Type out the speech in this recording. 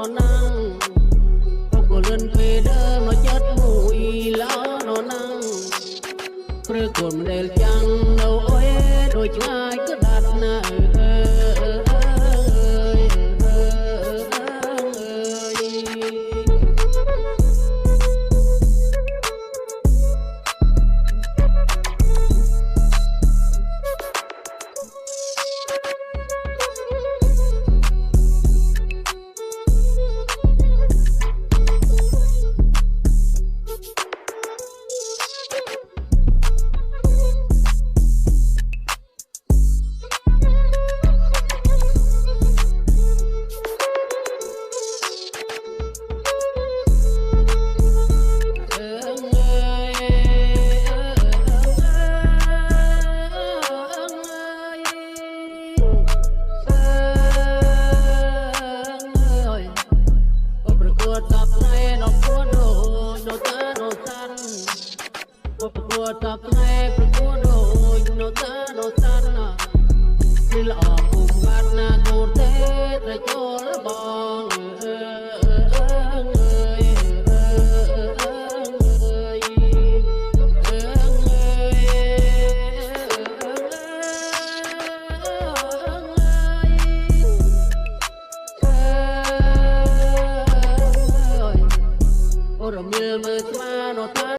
nó năng có lần về đơ nó chất mùi lá nó năng cứ còn để chăng đâu ơi đôi trái cứ đặt nợ tập này pergi đôi nó ta nó tan à đi lọ cùng bát na cô thế rồi cho nó bong Ora mil mesma no